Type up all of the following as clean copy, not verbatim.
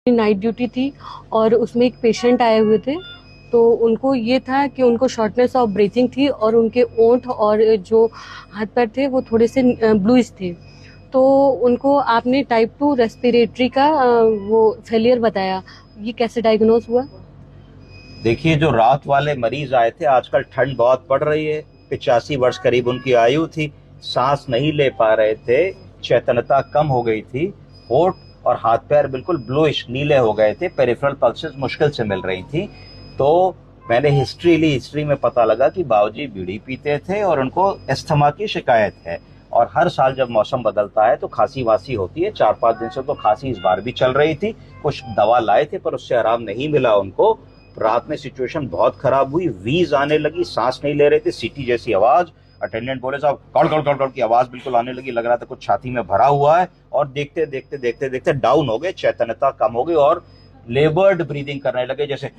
Night duty थी और उसमें एक पेशेंट आए हुए थे। तो उनको ये था कि उनको शॉर्टनेस ऑफ ब्रीथिंग थी और उनके ओंठ और जो हाथ पैर थे वो थोड़े से ब्लूइश थे। तो उनको आपने टाइप 2 रेस्पिरेटरी का वो फेलियर बताया। ये कैसे डायग्नोज हुआ? देखिए, जो रात वाले मरीज आए थे, आजकल ठंड बहुत पड़ रही है, 85 वर्ष करीब उनकी आयु थी, सांस नहीं ले पा रहे थे, चेतनता कम हो गई थी, होठ और हाथ पैर बिल्कुल ब्लूइश नीले हो गए थे, पेरिफेरल पल्सेस मुश्किल से मिल रही थी। तो मैंने हिस्ट्री ली, हिस्ट्री में पता लगा कि बाबूजी बीड़ी पीते थे और उनको अस्थमा की शिकायत है। और हर साल जब मौसम बदलता है तो खांसी वासी होती है। 4-5 दिन से तो खांसी इस बार भी चल रही थी। कुछ दवा लाए थे पर उससे आराम नहीं मिला उनको। रात में सिचुएशन बहुत खराब हुई, वीज आने लगी, सांस नहीं ले रहे थे, सीटी जैसी आवाज। अटेंडेंट बोले साहब कड़ कड़ कड़ कड़ की आवाज बिल्कुल आने लगी, लग रहा था कुछ छाती में भरा हुआ है। और देखते देखते देखते देखते डाउन हो गए, चेतनता कम हो गई और लेबर्ड ब्रीदिंग करने लगे, जैसे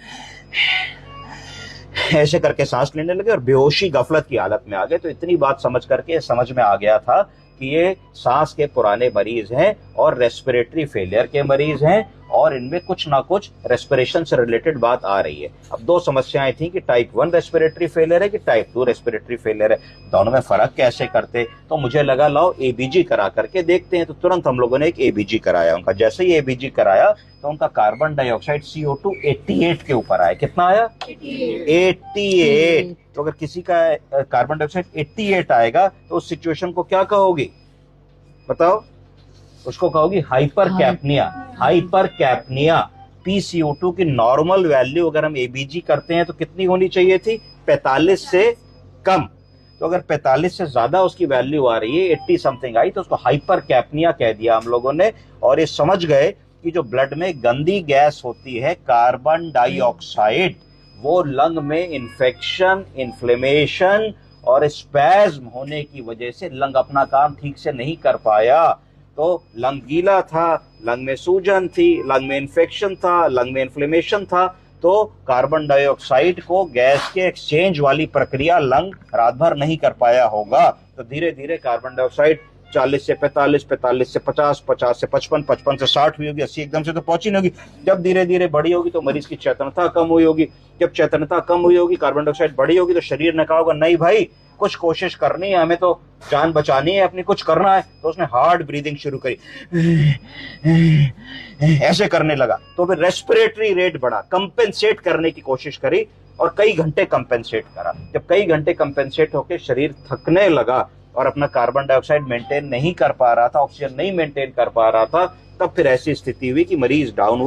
ऐसे करके सांस लेने लगे और बेहोशी गफलत की हालत में आ गए। तो इतनी बात समझ करके समझ में आ गया था कि ये सांस के पुराने मरीज हैं और रेस्पिरेटरी फेलियर के मरीज हैं और इनमें कुछ ना कुछ रेस्पिरेशन से रिलेटेड बात आ रही है। अब दो समस्याएं थी कि टाइप 1 रेस्पिरेटरी फेलियर है कि टाइप 2 रेस्पिरेटरी फेलियर है, दोनों में फर्क कैसे करते। तो मुझे लगा लाओ एबीजी करा करके देखते हैं। तो तुरंत हम लोगों ने एक एबीजी कराया उनका। जैसे ही एबीजी कराया तो उनका कार्बन डाइऑक्साइड CO2 88 के ऊपर आया। कितना आया? 88। तो अगर किसी का कार्बन डाइऑक्साइड 88 आएगा तो उस सिचुएशन को क्या कहोगी बताओ? उसको कहोगी हाइपर कैप्निया। हाइपर कैप्निया। PCO2 की नॉर्मल वैल्यू अगर हम एबीजी करते हैं तो कितनी होनी चाहिए थी? 45 से कम। तो अगर 45 से ज्यादा उसकी वैल्यू आ रही है, 80 समथिंग आई, तो उसको हाइपर कैप्निया कह दिया हम लोगों ने। और ये समझ गए कि जो ब्लड में गंदी गैस होती है कार्बन डाइऑक्साइड, वो लंग में इंफेक्शन, इन्फ्लेमेशन और स्पैज्म होने की वजह से लंग अपना काम ठीक से नहीं कर पाया। तो लंग गीला था, लंग में सूजन थी, लंग में इन्फेक्शन था, लंग में इन्फ्लेमेशन था। तो कार्बन डाइऑक्साइड को गैस के एक्सचेंज वाली प्रक्रिया लंग रात भर नहीं कर पाया होगा। तो धीरे धीरे कार्बन डाइऑक्साइड 40 से 45, 45 से 50, 50 से 55, 55 से 60 हुई होगी, 80 एकदम से तो पहुंची नहीं होगी। जब धीरे धीरे बढ़ी होगी तो मरीज की चेतनता कम हुई होगी। जब चेतनता कम हुई होगी, कार्बन डाइऑक्साइड बढ़ी होगी, तो शरीर ने कहा होगा नहीं भाई कुछ कोशिश करनी है, हमें तो जान बचानी है अपनी, कुछ करना है। तो उसने हार्ड ब्रीदिंग शुरू करी, ऐसे करने लगा। तो फिर रेस्पिरेटरी रेट बढ़ा, कंपेंसेट करने की कोशिश करी और कई घंटे कंपेंसेट करा। जब कई घंटे कंपेंसेट होकर शरीर थकने लगा और अपना कार्बन डाइऑक्साइड मेंटेन नहीं कर पा रहा था, ऑक्सीजन नहीं मेंटेन कर पा रहा था, तब फिर ऐसी स्थिति हुई कि मरीज डाउन हुआ।